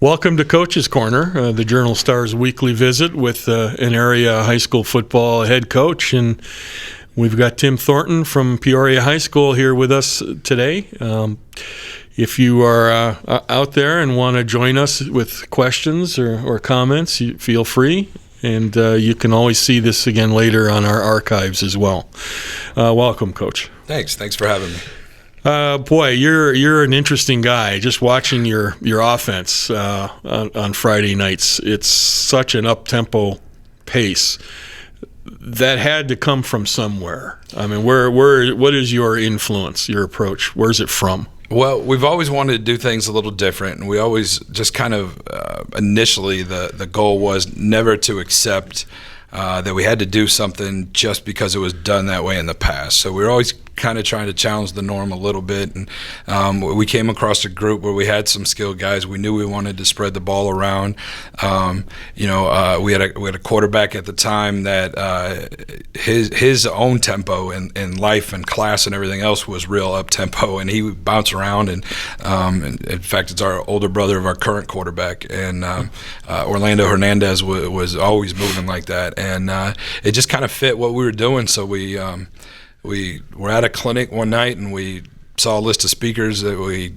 Welcome to Coach's Corner, the Journal Star's weekly visit with an area high school football head coach. And we've got Tim Thornton from Peoria High School here with us today. If you are out there and want to join us with questions or comments, feel free. And you can always see this again later on our archives as well. Welcome, Coach. Thanks for having me. Boy, you're an interesting guy. Just watching your offense on Friday nights, it's such an up-tempo pace. That had to come from somewhere. I mean, what is your influence, your approach? Where's it from? Well, we've always wanted to do things a little different, and we always just kind of initially the goal was never to accept that we had to do something just because it was done that way in the past. So we were always kind of trying to challenge the norm a little bit, and we came across a group where we had some skilled guys. We knew we wanted to spread the ball around. We had a quarterback at the time that his own tempo in life and class and everything else was real up tempo, and he would bounce around. And in fact, it's our older brother of our current quarterback, and Orlando Hernandez was always moving like that, and it just kind of fit what we were doing. So we were at a clinic one night, and we saw a list of speakers that we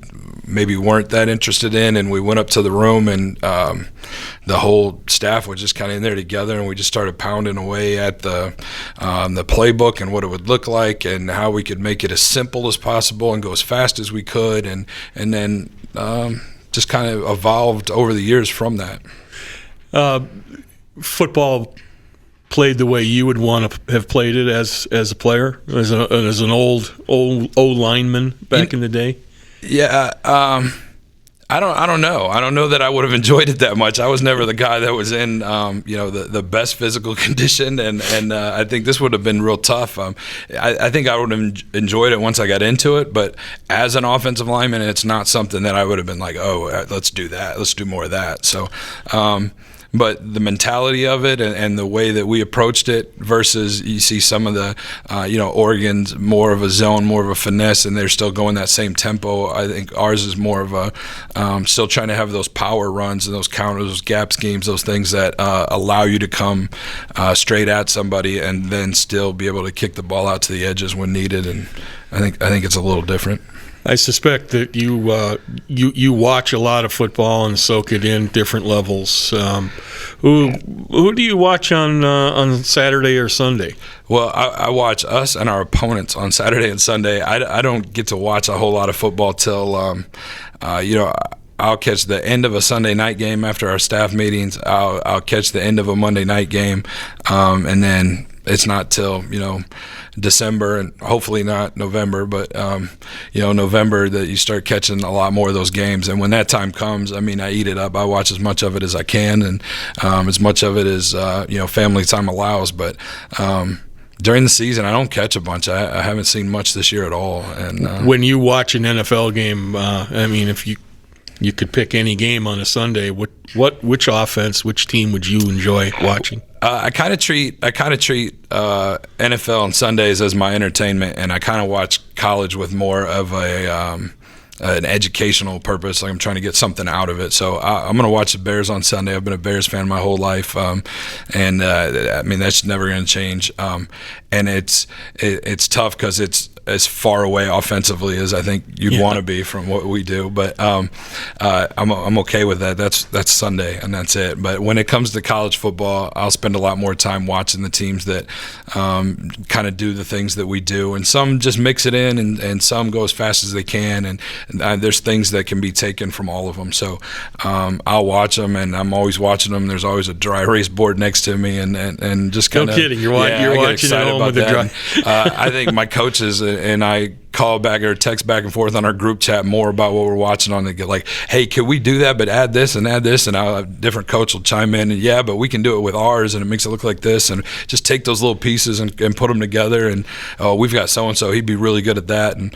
maybe weren't that interested in, and we went up to the room, and the whole staff was just kind of in there together, and we just started pounding away at the playbook and what it would look like and how we could make it as simple as possible and go as fast as we could, and then just kind of evolved over the years from that. Football played the way you would want to have played it as a player, as an old lineman back in the day? Yeah, I don't know. I don't know that I would have enjoyed it that much. I was never the guy that was in the best physical condition, and I think this would have been real tough. I think I would have enjoyed it once I got into it, but as an offensive lineman, it's not something that I would have been like, oh, let's do that. Let's do more of that. So. But the mentality of it and the way that we approached it versus you see some of the, Oregon's more of a zone, more of a finesse, and they're still going that same tempo. I think ours is more of a still trying to have those power runs and those counters, those gap schemes, those things that allow you to come straight at somebody and then still be able to kick the ball out to the edges when needed. And I think it's a little different. I suspect that you watch a lot of football and soak it in different levels. Who do you watch on Saturday or Sunday? Well, I watch us and our opponents on Saturday and Sunday. I don't get to watch a whole lot of football till I'll catch the end of a Sunday night game after our staff meetings. I'll catch the end of a Monday night game, and then it's not till December and hopefully not November, but November that you start catching a lot more of those games. And when that time comes, I mean, I eat it up. I watch as much of it as I can, and as much of it as family time allows. But during the season, I don't catch a bunch. I haven't seen much this year at all. And when you watch an NFL game, if you could pick any game on a Sunday, which offense, which team would you enjoy watching? I kind of treat NFL on Sundays as my entertainment, and I kind of watch college with more of an educational purpose. Like I'm trying to get something out of it. So I'm going to watch the Bears on Sunday. I've been a Bears fan my whole life, and that's never going to change. And it's tough because it's as far away offensively as I think you'd want to be from what we do. But I'm okay with that. That's Sunday, and that's it. But when it comes to college football, I'll spend a lot more time watching the teams that kind of do the things that we do. And some just mix it in, and some go as fast as they can. And there's things that can be taken from all of them. So I'll watch them, and I'm always watching them. There's always a dry erase board next to me, and just kind of. No kidding. You're watching at home with a dry. I think my coaches and I call back or text back and forth on our group chat more about what we're watching on the like, hey, can we do that but add this, and a different coach will chime in and but we can do it with ours and it makes it look like this, and just take those little pieces and put them together, and we've got so-and-so, he'd be really good at that, and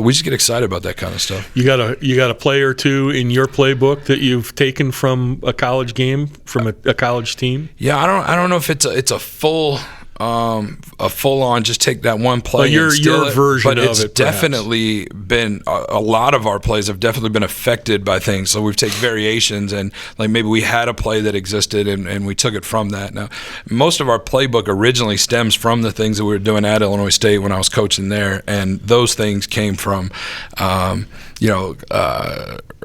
we just get excited about that kind of stuff. You got a play or two in your playbook that you've taken from a college game, from a college team? Yeah, I don't know if it's a full a full-on just take that one play. But your version of it, but it's definitely been a lot of our plays have definitely been affected by things. So we've taken variations, and like maybe we had a play that existed, and we took it from that. Now, most of our playbook originally stems from the things that we were doing at Illinois State when I was coaching there, and those things came from,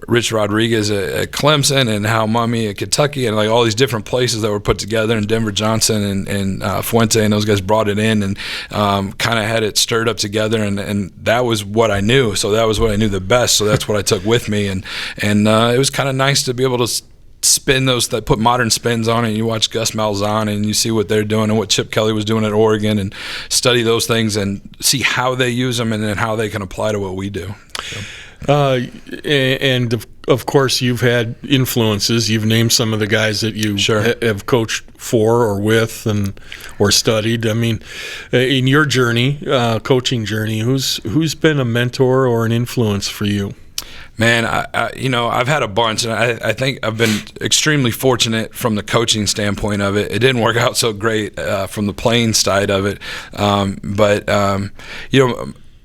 Rich Rodriguez at Clemson and Hal Mummy at Kentucky, and like all these different places that were put together, and Denver Johnson and Fuente, and those guys brought it in and kind of had it stirred up together, and that was what I knew. So that was what I knew the best. So that's what I took with me, and it was kind of nice to be able to spin those, that put modern spins on it. And you watch Gus Malzahn and you see what they're doing and what Chip Kelly was doing at Oregon, and study those things and see how they use them and then how they can apply to what we do. So. And of course, you've had influences. You've named some of the guys that you have coached for or with or studied. I mean, in your journey, coaching journey, who's been a mentor or an influence for you? Man, I've had a bunch, and I think I've been extremely fortunate from the coaching standpoint of it. It didn't work out so great from the playing side of it, but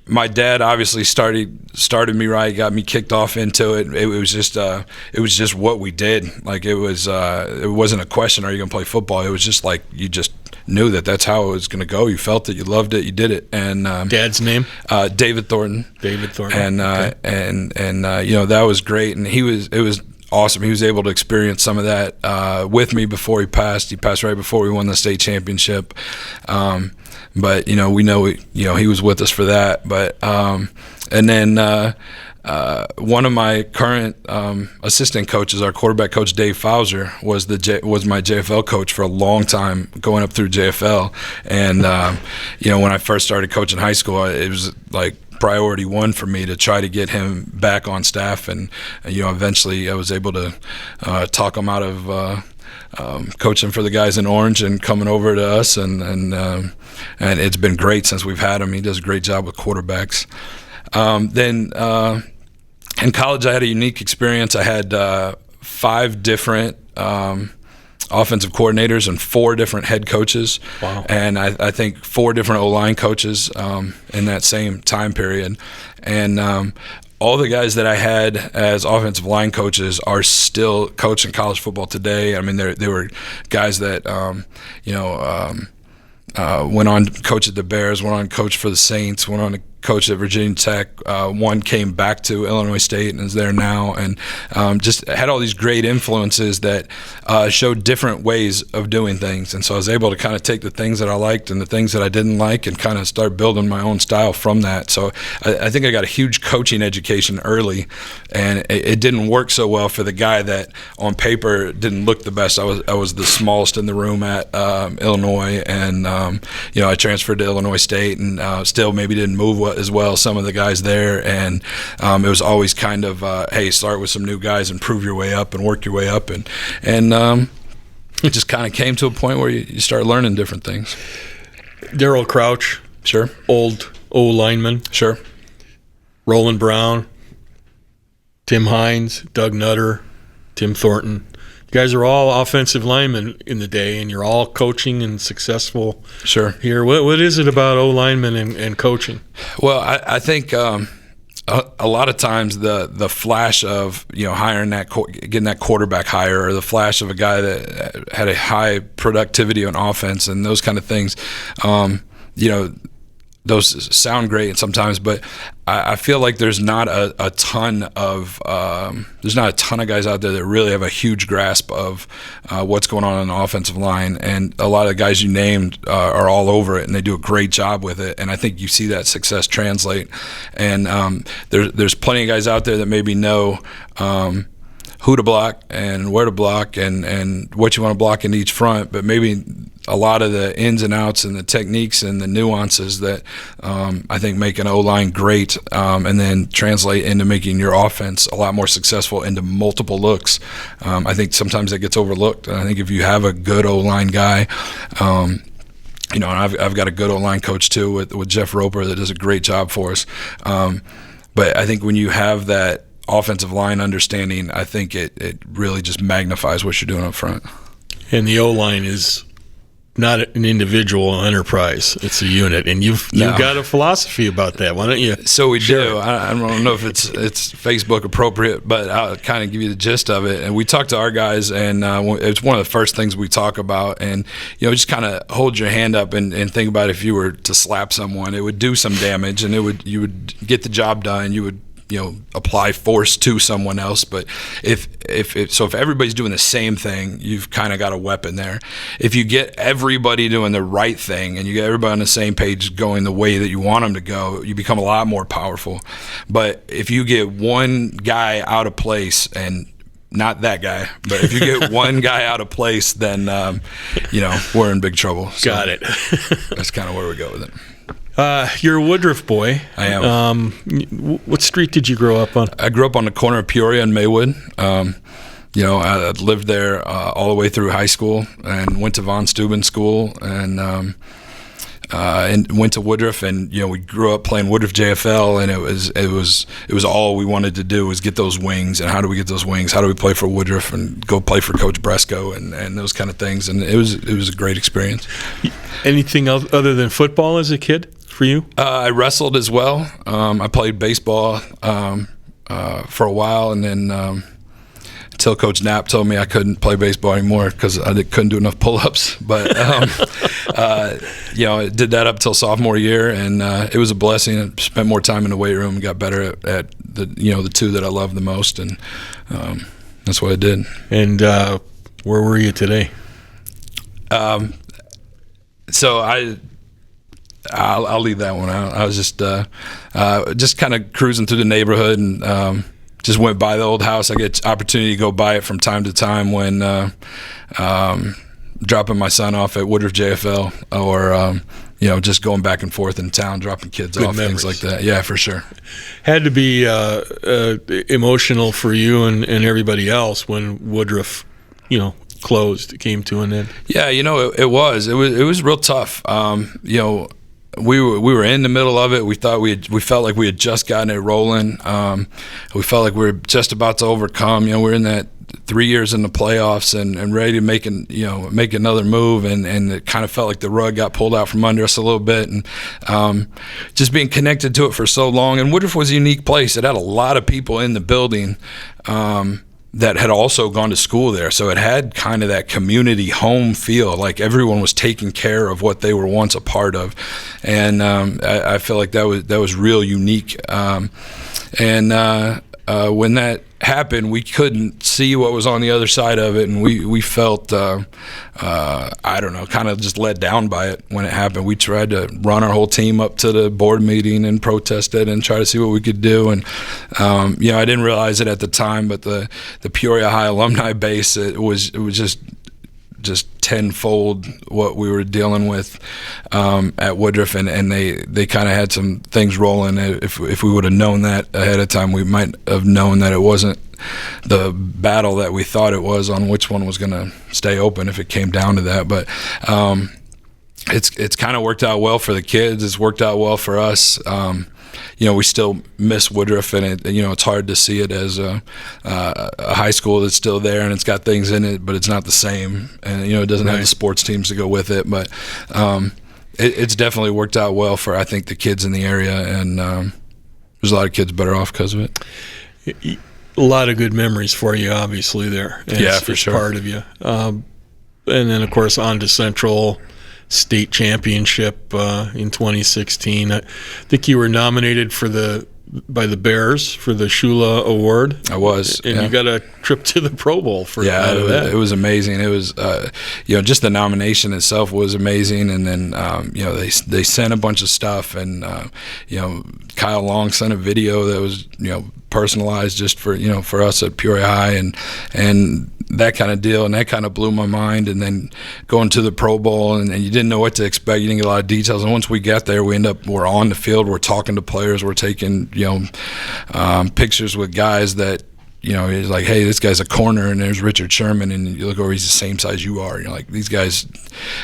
my dad obviously started me right, got me kicked off into it. It was just what we did. Like it wasn't a question, are you going to play football? It was just like you just knew that that's how it was going to go. You felt it, you loved it, you did it. And Dad's name? David Thornton. David Thornton. And and that was great. And it was awesome. He was able to experience some of that with me before he passed. He passed right before we won the state championship. But we know he was with us for that. But and then one of my current assistant coaches, our quarterback coach Dave Fauser, was my JFL coach for a long time, going up through JFL. And when I first started coaching high school, it was like priority one for me to try to get him back on staff. And eventually I was able to talk him out of coaching for the guys in Orange and coming over to us, and it's been great since we've had him. He does a great job with quarterbacks. Then in college, I had a unique experience. I had 5 different offensive coordinators and 4 different head coaches. Wow. And I think 4 different O-line coaches in that same time period. And all the guys that I had as offensive line coaches are still coaching college football today. I mean, they were guys that, went on to coach at the Bears, went on to coach for the Saints, went on to coach at Virginia Tech. One came back to Illinois State and is there now, and just had all these great influences that showed different ways of doing things. And so I was able to kind of take the things that I liked and the things that I didn't like and kind of start building my own style from that. So I think I got a huge coaching education early, and it didn't work so well for the guy that on paper didn't look the best. I was the smallest in the room at Illinois, and I transferred to Illinois State and still maybe didn't move as well some of the guys there, and it was always kind of hey, start with some new guys and prove your way up and work your way up, and it just kind of came to a point where you start learning different things. Darryl Crouch, sure, old lineman, sure. Roland Brown, Tim Hines, Doug Nutter, Tim Thornton. You guys are all offensive linemen in the day, and you're all coaching and successful. Sure. Here, what is it about O-linemen and coaching? Well, I think a lot of times the flash of hiring getting that quarterback hire, or the flash of a guy that had a high productivity on offense and those kind of things, those sound great sometimes, but I feel like there's not a ton of guys out there that really have a huge grasp of what's going on the offensive line, and a lot of the guys you named are all over it, and they do a great job with it. And I think you see that success translate. And there's plenty of guys out there that maybe know who to block and where to block and what you want to block in each front, but maybe a lot of the ins and outs and the techniques and the nuances that I think make an O-line great, and then translate into making your offense a lot more successful into multiple looks. I think sometimes that gets overlooked, and I think if you have a good O-line guy, and I've got a good O-line coach too with Jeff Roper that does a great job for us. But I think when you have that offensive line understanding, I think it really just magnifies what you're doing up front. And the O-line is not an individual enterprise. It's a unit, and you've got a philosophy about that. Why don't you? So we do. I don't know if it's Facebook appropriate, but I'll kind of give you the gist of it. And we talk to our guys, and it's one of the first things we talk about. And just kind of hold your hand up and think about if you were to slap someone, it would do some damage, and you would get the job done. You would apply force to someone else. But if everybody's doing the same thing, you've kind of got a weapon there. If you get everybody doing the right thing and you get everybody on the same page going the way that you want them to go, you become a lot more powerful. But if you get one guy out of place, and not that guy, but if you get one guy out of place, then we're in big trouble. So got it. That's kind of where we go with it. You're a Woodruff boy. I am. What street did you grow up on? I grew up on the corner of Peoria and Maywood. I lived there all the way through high school, and went to Von Steuben School, and went to Woodruff, and we grew up playing Woodruff JFL, and it was all we wanted to do was get those wings. And how do we get those wings? How do we play for Woodruff and go play for Coach Bresco and those kind of things? And it was a great experience. Anything else other than football as a kid for you? I wrestled as well. I played baseball for a while, and then until Coach Knapp told me I couldn't play baseball anymore because I couldn't do enough pull-ups. But I did that up till sophomore year, and it was a blessing. I spent more time in the weight room and got better at the two that I love the most, and that's what I did. And where were you today? So I'll leave that one out. I was just kind of cruising through the neighborhood, and just went by the old house. I get opportunity to go by it from time to time when dropping my son off at Woodruff JFL, or just going back and forth in town, dropping kids off, memories. things like that. Yeah, for sure. Had to be emotional for you and everybody else when Woodruff, closed, came to an end. Yeah, it was real tough. We were in the middle of it. We felt like we had just gotten it rolling. We felt like we were just about to overcome. We're in that 3 years in the playoffs and ready to make another move, and it kind of felt like the rug got pulled out from under us a little bit, and just being connected to it for so long. And Woodruff was a unique place. It had a lot of people in the building that had also gone to school there, so it had kind of that community home feel, like everyone was taking care of what they were once a part of, and I feel like that was real unique. When that happened, we couldn't see what was on the other side of it, and we felt kind of just let down by it when it happened. We tried to run our whole team up to the board meeting and protest it and try to see what we could do. And I didn't realize it at the time, but the Peoria High alumni base, it was just tenfold what we were dealing with at Woodruff, and they kind of had some things rolling. If we would have known that ahead of time, we might have known that it wasn't the battle that we thought it was on which one was going to stay open if it came down to that. But it's kind of worked out well for the kids. It's worked out well for us. We still miss Woodruff, and it's hard to see it as a high school that's still there and it's got things in it, but it's not the same, and it doesn't have the sports teams to go with it. But it's definitely worked out well for, I think, the kids in the area, and there's a lot of kids better off because of it. A lot of good memories for you, obviously, there. For sure. Part of you, and then of course on to Central State Championship in 2016. I think you were nominated by the Bears for the Shula Award. I was, and you got a trip to the Pro Bowl for that. It was amazing. It was, just the nomination itself was amazing, and then they sent a bunch of stuff, and Kyle Long sent a video that was personalized just for us at Peoria High, and that kind of deal, and that kind of blew my mind. And then going to the Pro Bowl, and you didn't know what to expect. You didn't get a lot of details. And once we got there, we're on the field. We're talking to players. We're taking pictures with guys that he's like, hey, this guy's a corner, and there's Richard Sherman, and you look over, he's the same size you are. And you're like, these guys,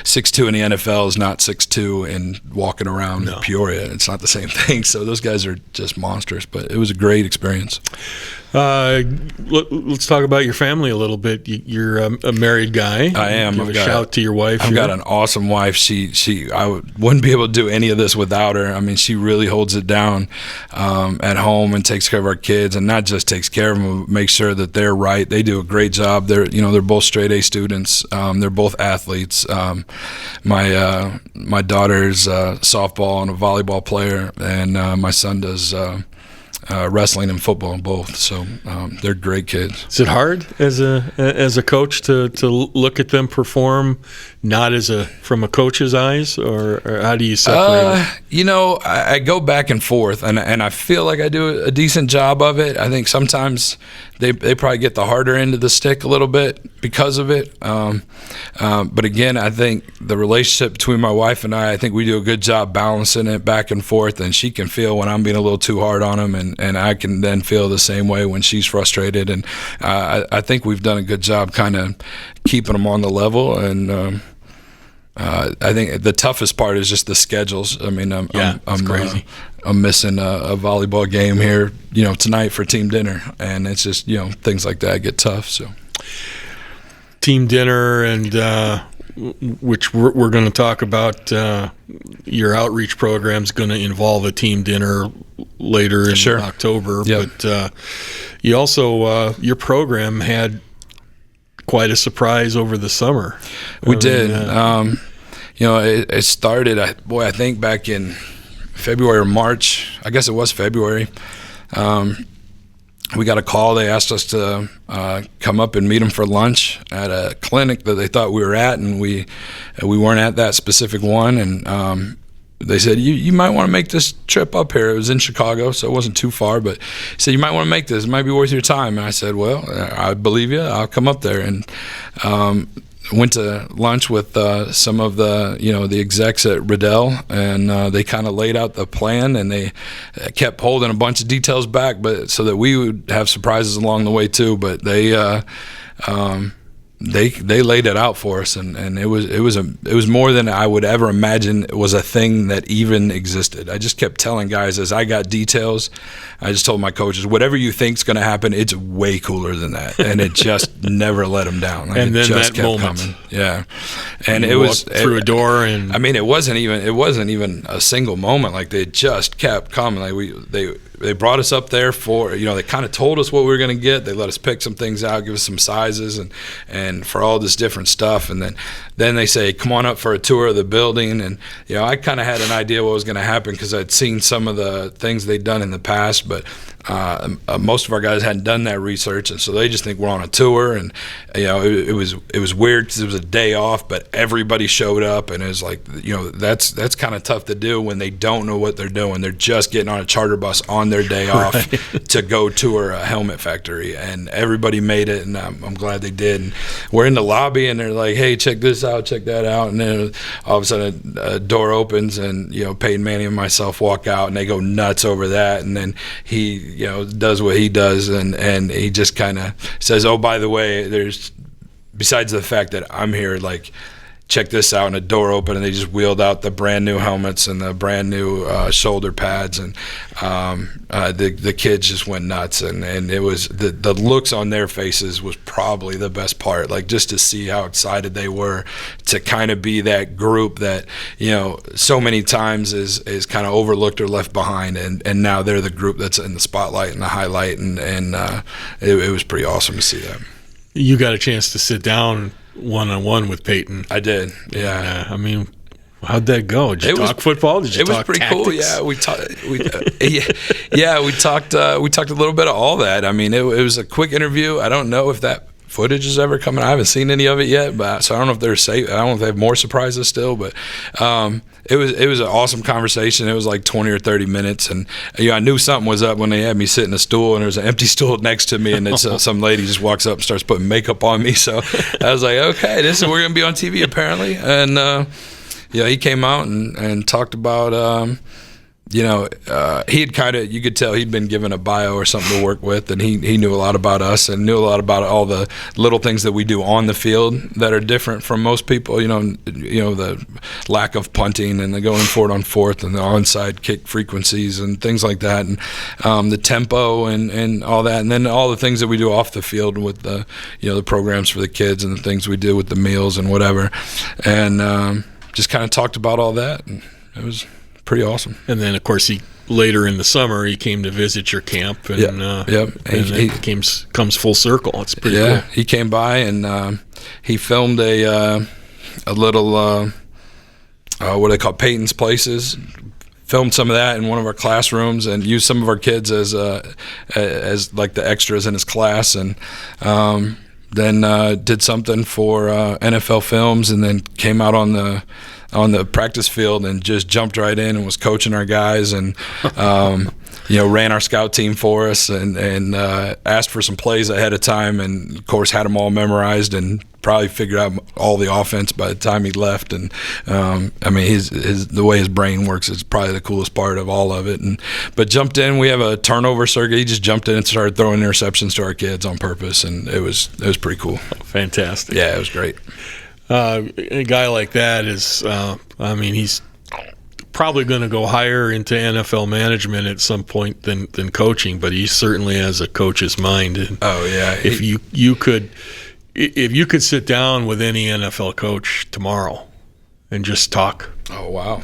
6'2" in the NFL is not 6'2" and walking around Peoria. It's not the same thing. So those guys are just monsters. But it was a great experience. Let's talk about your family a little bit. You're a married guy. I am. Give a shout to your wife. I've got an awesome wife. I wouldn't be able to do any of this without her. I mean, she really holds it down at home and takes care of our kids, and not just takes care of them, but makes sure that they're right. They do a great job. They're both straight A students. They're both athletes. My daughter's a softball and a volleyball player, and my son does wrestling and football both. So they're great kids. Is it hard as a coach to look at them perform, not from a coach's eyes, or how do you separate it? I go back and forth, and I feel like I do a decent job of it. I think sometimes they probably get the harder end of the stick a little bit because of it. But again, I think the relationship between my wife and I think we do a good job balancing it back and forth, and she can feel when I'm being a little too hard on them, and I can then feel the same way when she's frustrated. And I think we've done a good job kind of keeping them on the level. And I think the toughest part is just the schedules. I mean, I'm crazy. I'm missing a volleyball game here, tonight for team dinner, and it's just things like that get tough. So, team dinner, and which we're going to talk about. Your outreach program is going to involve a team dinner later in October. Yep. But you also your program had quite a surprise over the summer. We did. It started, I think back in February or March. I guess it was February. We got a call. They asked us to come up and meet them for lunch at a clinic that they thought we were at, and we weren't at that specific one. And they said, you might want to make this trip up here. It was in Chicago, so it wasn't too far, but he said, you might want to make this. It might be worth your time. And I said, well, I believe you. I'll come up there. And went to lunch with some of the execs at Riddell, and they kind of laid out the plan, and they kept holding a bunch of details back, but so that we would have surprises along the way too. But they laid it out for us, and it was more than I would ever imagine it was a thing that even existed. I just kept telling guys as I got details, I just told my coaches, whatever you think's going to happen, it's way cooler than that, and it just never let them down. And then that moment, coming. Yeah, and it was through a door, and I mean, it wasn't even a single moment. Like they just kept coming. Like they brought us up there for, they kind of told us what we were going to get. They let us pick some things out, give us some sizes, and for all this different stuff. And then they say, come on up for a tour of the building. And, I kind of had an idea what was going to happen because I'd seen some of the things they'd done in the past, but most of our guys hadn't done that research, and so they just think we're on a tour. And it was weird because it was a day off, but everybody showed up, and it was like, that's kind of tough to do when they don't know what they're doing. They're just getting on a charter bus on their day off to go tour a helmet factory, and everybody made it, and I'm glad they did. And we're in the lobby, and they're like, hey, check this out, check that out, and then all of a sudden a door opens, and Peyton Manning and myself walk out, and they go nuts over that. And then he does what he does, and he just kind of says, oh, by the way, there's, besides the fact that I'm here, like, check this out, and a door opened, and they just wheeled out the brand new helmets and the brand new shoulder pads, and the kids just went nuts, and it was the looks on their faces was probably the best part, like just to see how excited they were to kind of be that group that so many times is kind of overlooked or left behind, and now they're the group that's in the spotlight and the highlight, and it was pretty awesome to see that. You got a chance to sit down one-on-one with Peyton. I did, yeah. I mean, how'd that go? Did you talk football? Did you talk tactics? It was pretty cool. Yeah, we talked a little bit of all that. I mean, it was a quick interview. I don't know if that footage is ever coming. I haven't seen any of it yet, but so I don't know if they're safe. I don't know if they have more surprises still, but it was an awesome conversation. It was like 20 or 30 minutes, and I knew something was up when they had me sit in a stool, and there was an empty stool next to me, and it's some lady just walks up and starts putting makeup on me. So I was like, okay, we're gonna be on TV apparently. And he came out and talked about he had you could tell he'd been given a bio or something to work with, and he knew a lot about us and knew a lot about all the little things that we do on the field that are different from most people. The lack of punting and the going for it on fourth and the onside kick frequencies and things like that, and the tempo and all that, and then all the things that we do off the field with the programs for the kids and the things we do with the meals and whatever, and just kind of talked about all that, and it was pretty awesome. And then, of course, later in the summer, he came to visit your camp, and and it comes full circle. It's pretty cool. He came by and he filmed a little what they call Peyton's Places. Filmed some of that in one of our classrooms and used some of our kids as like the extras in his class, and then did something for NFL Films, and then came out on the practice field and just jumped right in and was coaching our guys, and ran our scout team for us, and asked for some plays ahead of time, and of course had them all memorized and probably figured out all the offense by the time he left. And the way his brain works is probably the coolest part of all of it. But jumped in. We have a turnover circuit. He just jumped in and started throwing interceptions to our kids on purpose, and it was pretty cool. Fantastic. Yeah, it was great. A guy like that is, he's probably going to go higher into NFL management at some point than coaching, but he certainly has a coach's mind. And if you could sit down with any NFL coach tomorrow and just talk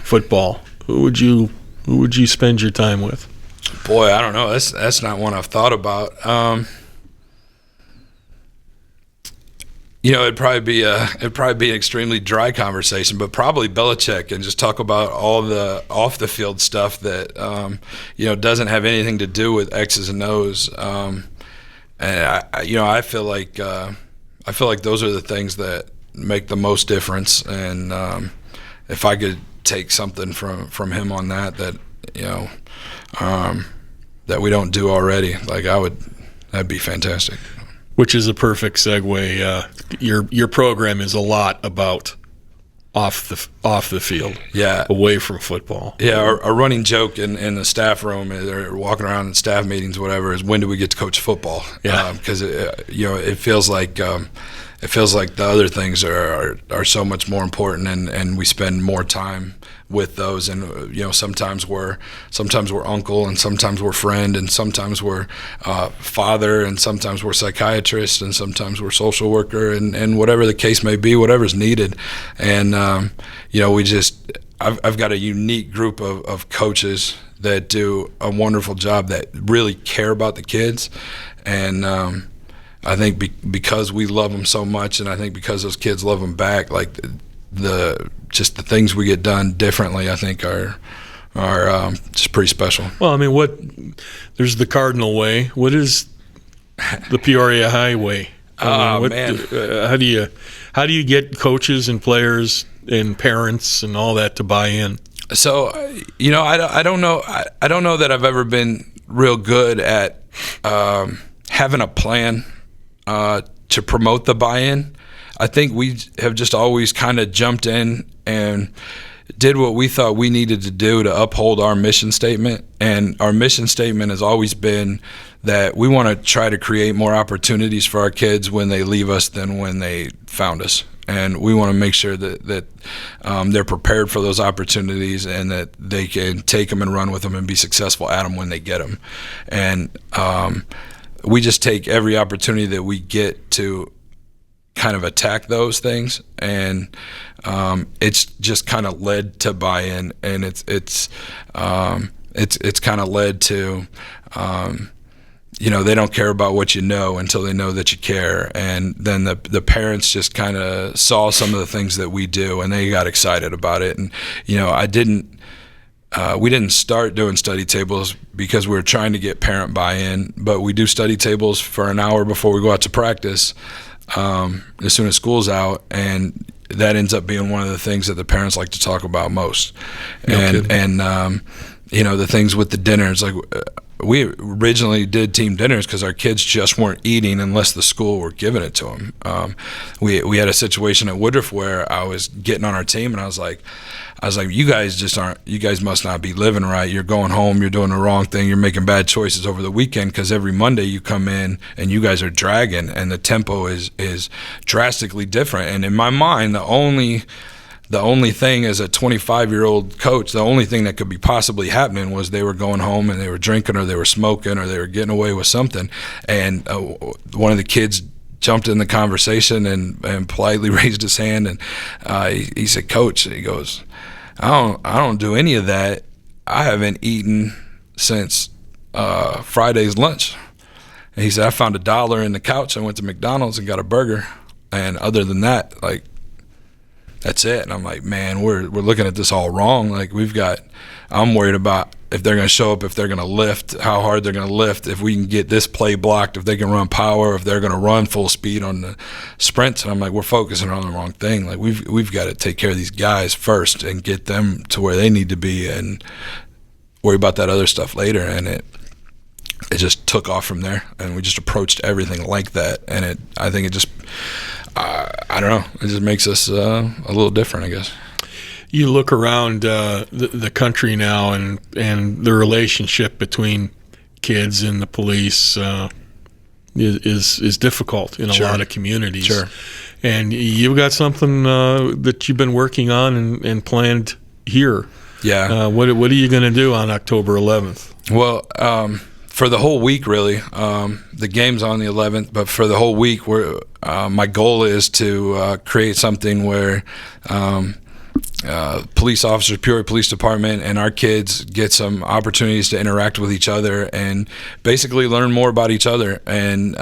football, who would you spend your time with? Boy, I don't know. That's not one I've thought about. It'd probably be an extremely dry conversation, but probably Belichick, and just talk about all the off the field stuff that doesn't have anything to do with X's and O's. And I feel like those are the things that make the most difference. And if I could take something from him on that we don't do already, that'd be fantastic. Which is a perfect segue. Your program is a lot about off the field, away from football. Yeah, our running joke in the staff room, or walking around in staff meetings, whatever, is when do we get to coach football? Yeah, because it feels like the other things are so much more important, and we spend more time with those, and sometimes we're uncle, and sometimes we're friend, and sometimes we're father, and sometimes we're psychiatrist, and sometimes we're social worker, and whatever the case may be, whatever's needed. And I've got a unique group of coaches that do a wonderful job, that really care about the kids, and I think because we love them so much, and I think because those kids love them back, like the things we get done differently, I think are just pretty special. Well, there's the Cardinal way. What is the Peoria High way? Man. How do you get coaches and players and parents and all that to buy in? So, I don't know. I don't know that I've ever been real good at having a plan to promote the buy-in. I think we have just always kind of jumped in and did what we thought we needed to do to uphold our mission statement. And our mission statement has always been that we want to try to create more opportunities for our kids when they leave us than when they found us. And we want to make sure that they're prepared for those opportunities, and that they can take them and run with them and be successful at them when they get them. And we just take every opportunity that we get to kind of attack those things, and it's just kind of led to buy-in, and it's kind of led to they don't care about what you know until they know that you care. And then the parents just kind of saw some of the things that we do, and they got excited about it. And we didn't start doing study tables because we were trying to get parent buy-in, but we do study tables for an hour before we go out to practice, as soon as school's out, and that ends up being one of the things that the parents like to talk about most. the things with the dinners. Like we originally did team dinners because our kids just weren't eating unless the school were giving it to them. We had a situation at Woodruff where I was getting on our team, and I was like, you guys must not be living right. You're going home, you're doing the wrong thing, you're making bad choices over the weekend, because every Monday you come in and you guys are dragging, and the tempo is drastically different. And in my mind, the only thing as a 25-year-old coach, the only thing that could be possibly happening was they were going home and they were drinking, or they were smoking, or they were getting away with something. And one of the kids jumped in the conversation and politely raised his hand, and he said, "Coach," he goes, I don't do any of that. I haven't eaten since Friday's lunch." And he said, "I found $1 in the couch. I went to McDonald's and got a burger, and other than that, like, that's it." And I'm like, man, we're looking at this all wrong. Like, I'm worried about if they're going to show up, if they're going to lift, how hard they're going to lift, if we can get this play blocked, if they can run power, if they're going to run full speed on the sprints. And I'm like, we're focusing on the wrong thing. Like, we've got to take care of these guys first and get them to where they need to be, and worry about that other stuff later. And it just took off from there, and we just approached everything like that. And I think it just, I don't know, it just makes us a little different, I guess. You look around the country now, and the relationship between kids and the police is difficult in a lot of communities. Sure. And you've got something that you've been working on and planned here. Yeah. What are you going to do on October 11th? Well, for the whole week, really, the game's on the 11th, but for the whole week, my goal is to create something where police officers, Peoria Police Department, and our kids get some opportunities to interact with each other and basically learn more about each other. And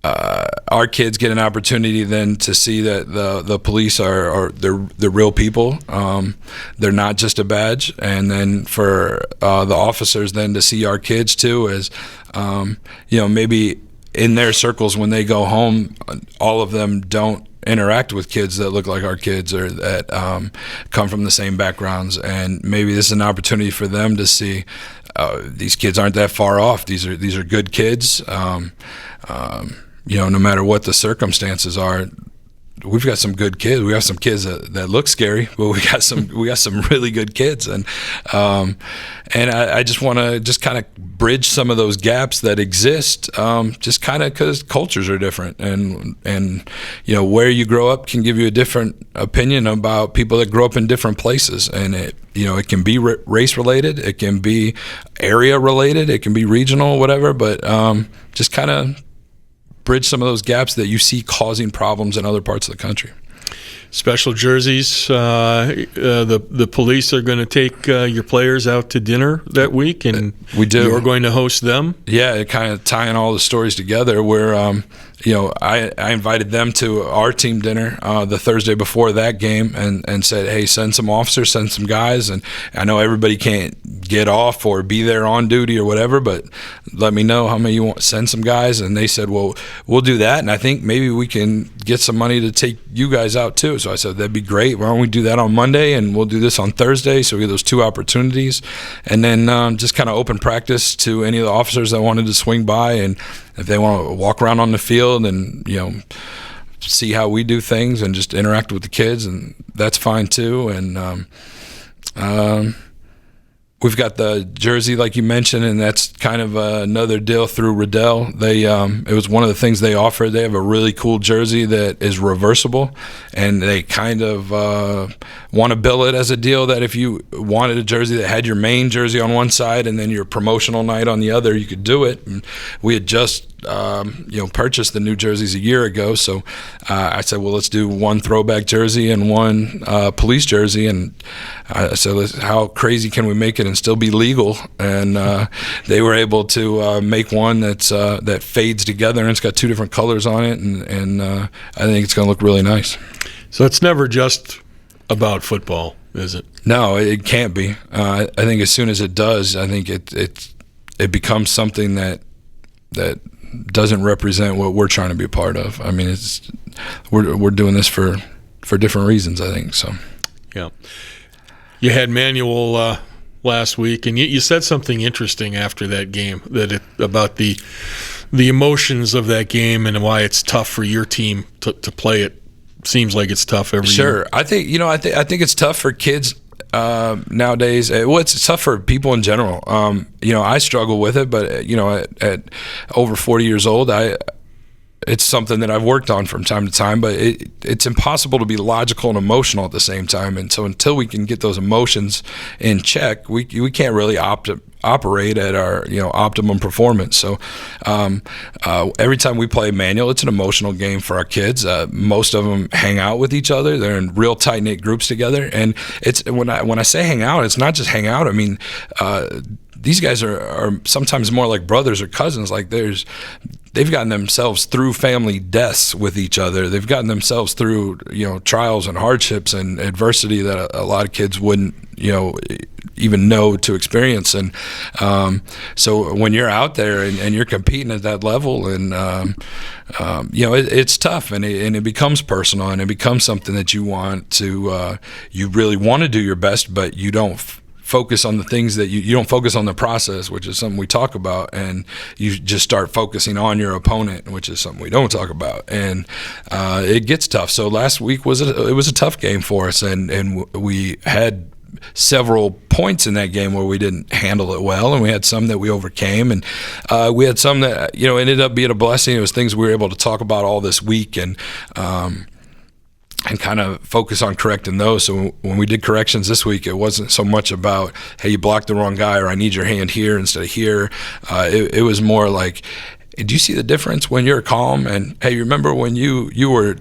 our kids get an opportunity then to see that the police are they're real people. They're not just a badge. And then for the officers then to see our kids too as, maybe in their circles when they go home, all of them don't interact with kids that look like our kids, or that come from the same backgrounds. And maybe this is an opportunity for them to see these kids aren't that far off. These are good kids. No matter what the circumstances are, we've got some good kids. We have some kids that look scary, but we got some really good kids. And I just want to just kind of bridge some of those gaps that exist, just kind of because cultures are different, and where you grow up can give you a different opinion about people that grow up in different places. And it can be race related, it can be area related, it can be regional, whatever. But just kind of bridge some of those gaps that you see causing problems in other parts of the country. Special jerseys. The police are going to take your players out to dinner that week, and we do. You're going to host them. Yeah, kind of tying all the stories together. Where I invited them to our team dinner the Thursday before that game, and said, hey, send some officers, send some guys. And I know everybody can't get off or be there on duty or whatever, but let me know how many you want. Send some guys. And they said, well, we'll do that, and I think maybe we can get some money to take you guys out too. So I said, that'd be great. Why don't we do that on Monday, and we'll do this on Thursday, so we get those two opportunities. And then just kind of open practice to any of the officers that wanted to swing by, and if they want to walk around on the field and see how we do things and just interact with the kids, and that's fine too. And we've got the jersey, like you mentioned, and that's kind of another deal through Riddell. It was one of the things they offered. They have a really cool jersey that is reversible, and they kind of want to bill it as a deal that if you wanted a jersey that had your main jersey on one side and then your promotional night on the other, you could do it. And we had just purchased the new jerseys a year ago, so I said, well, let's do one throwback jersey and one police jersey. And I said, how crazy can we make it and still be legal? And they were able to make one that fades together, and it's got two different colors on it, and I think it's going to look really nice. So it's never just about football, is it? No, it can't be. I think as soon as it does, I think it becomes something that doesn't represent what we're trying to be a part of. I mean, we're doing this for different reasons, I think. So, yeah. You had Manuel last week, and you said something interesting after that game about the emotions of that game and why it's tough for your team to play it. Seems like it's tough every year. Sure. I think it's tough for kids nowadays. Well, it's tough for people in general. I struggle with it, but at over 40 years old, it's something that I've worked on from time to time, but it's impossible to be logical and emotional at the same time. And so until we can get those emotions in check, we can't really operate at our optimum performance. So every time we play manual, it's an emotional game for our kids. Most of them hang out with each other. They're in real tight-knit groups together. And it's when I say hang out, it's not just hang out. I mean, these guys are sometimes more like brothers or cousins. Like they've gotten themselves through family deaths with each other. They've gotten themselves through trials and hardships and adversity that a lot of kids wouldn't even know to experience. And so when you're out there and you're competing at that level, and it's tough, and it becomes personal, and it becomes something that you really want to do your best, but you don't focus on the things that you don't focus on the process, which is something we talk about, and you just start focusing on your opponent, which is something we don't talk about, and it gets tough. So last week was a tough game for us, and we had several points in that game where we didn't handle it well, and we had some that we overcame, and we had some that ended up being a blessing. It was things we were able to talk about all this week, and kind of focus on correcting those. So when we did corrections this week, it wasn't so much about, hey, you blocked the wrong guy, or I need your hand here instead of here. It was more like, do you see the difference when you're calm? And hey, you remember when you were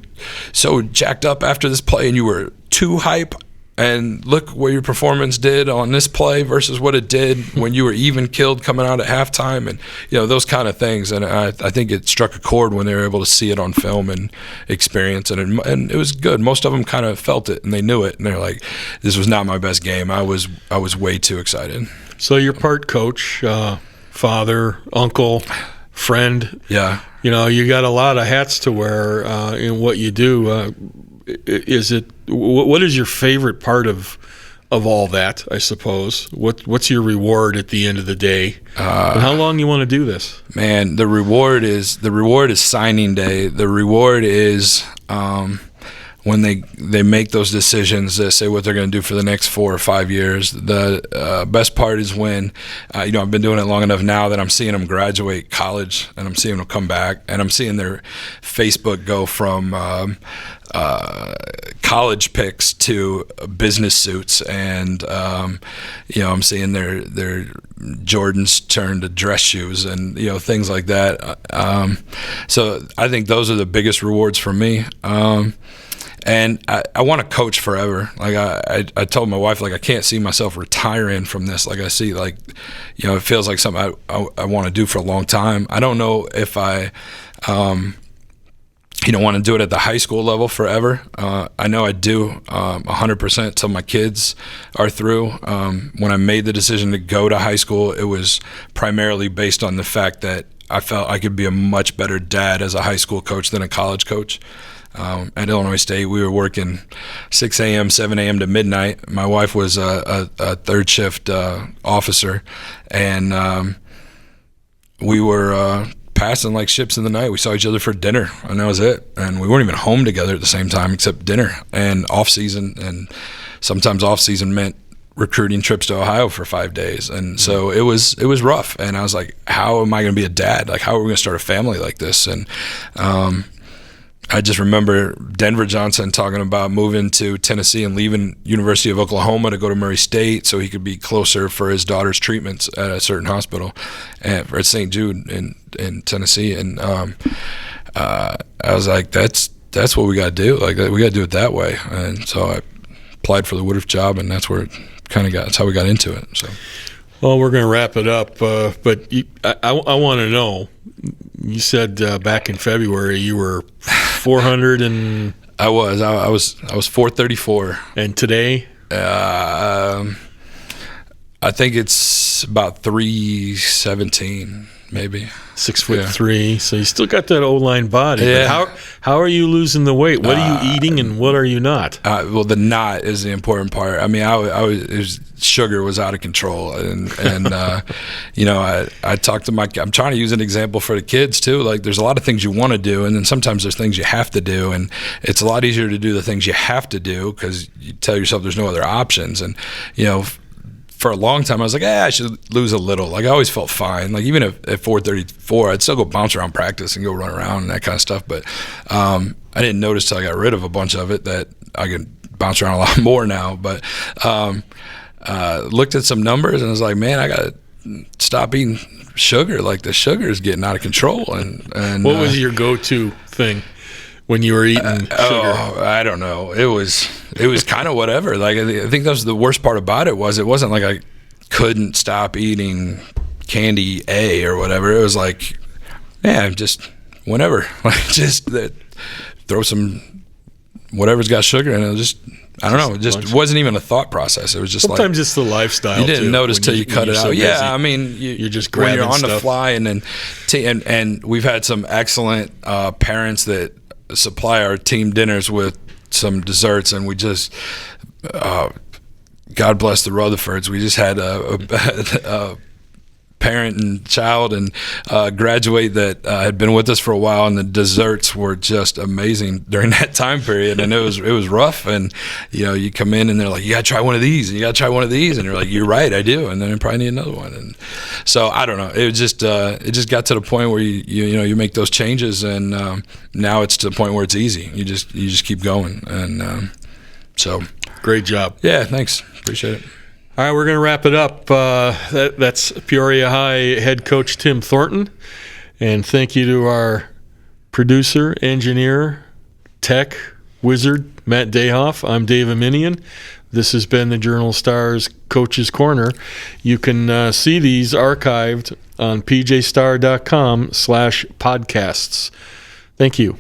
so jacked up after this play and you were too hype? And look what your performance did on this play versus what it did when you were even killed coming out at halftime, and those kind of things. And I think it struck a chord when they were able to see it on film and experience it, and it was good. Most of them kind of felt it and they knew it, and they're like, "This was not my best game. I was way too excited." So you're part coach, father, uncle, friend. Yeah. You got a lot of hats to wear in what you do. What is your favorite part of all that, I suppose? What's your reward at the end of the day? And how long you want to do this? Man, the reward is signing day. The reward is when they make those decisions, they say what they're going to do for the next 4 or 5 years. The best part is when, I've been doing it long enough now that I'm seeing them graduate college, and I'm seeing them come back, and I'm seeing their Facebook go from college picks to business suits, and I'm seeing their Jordans turn to dress shoes, and things like that. So I think those are the biggest rewards for me. And I want to coach forever. Like I told my wife, like, I can't see myself retiring from this. Like I see, it feels like something I want to do for a long time. I don't know if I want to do it at the high school level forever. I know I do 100% till my kids are through. When I made the decision to go to high school, it was primarily based on the fact that I felt I could be a much better dad as a high school coach than a college coach. At Illinois State, we were working 6 a.m., 7 a.m. to midnight. My wife was a third shift officer, and we were passing like ships in the night. We saw each other for dinner, and that was it. And we weren't even home together at the same time except dinner and off season. And sometimes off season meant recruiting trips to Ohio for 5 days. And so it was rough. And I was like, how am I going to be a dad? Like, how are we going to start a family like this? And I just remember Denver Johnson talking about moving to Tennessee and leaving University of Oklahoma to go to Murray State so he could be closer for his daughter's treatments at a certain hospital at St. Jude in Tennessee. And I was like, that's what we got to do. Like, we got to do it that way. And so I applied for the Woodruff job, and that's where it kind of that's how we got into it. So. Well, we're going to wrap it up, but I want to know. You said back in February you were 400 and I was 434. And today, I think it's about 317. maybe 6'3", so you still got that O-line body. Yeah. But how are you losing the weight? What are you eating, and what are you not? Well, the not is the important part. I mean, sugar was out of control, and I talked to I'm trying to use an example for the kids too. Like, there's a lot of things you want to do, and then sometimes there's things you have to do, and it's a lot easier to do the things you have to do because you tell yourself there's no other options. And for a long time, I was like, I should lose a little. Like, I always felt fine. Like, even at 434, I'd still go bounce around practice and go run around and that kind of stuff. But I didn't notice till I got rid of a bunch of it that I could bounce around a lot more now. But looked at some numbers and I was like, man, I got to stop eating sugar. Like, the sugar is getting out of control. And what was your go-to thing when you were eating sugar? I don't know. It was kind of whatever. Like, I think that was the worst part about it. It wasn't like I couldn't stop eating candy A or whatever. It was like, man, just whenever. Like, just throw some whatever's got sugar in it. I don't know. It just wasn't even a thought process. It was just sometimes it's the lifestyle. You didn't notice till you cut it out. So yeah, I mean, you're just grabbing when you're on stuff. the fly, and we've had some excellent parents that supply our team dinners with some desserts, and we just God bless the Rutherfords. We just had a parent and child and graduate that had been with us for a while, and the desserts were just amazing during that time period. And it was rough. And you come in and they're like, you gotta try one of these, and you gotta try one of these, and you're like, you're right, I do, and then I probably need another one. And so I don't know. It just got to the point where you make those changes, and now it's to the point where it's easy. You just keep going, and so great job. Yeah, thanks, appreciate it. All right, we're going to wrap it up. That's Peoria High head coach Tim Thornton. And thank you to our producer, engineer, tech, wizard, Matt Dayhoff. I'm Dave Eminian. This has been the Journal-Star's Coach's Corner. You can see these archived on pjstar.com/podcasts. Thank you.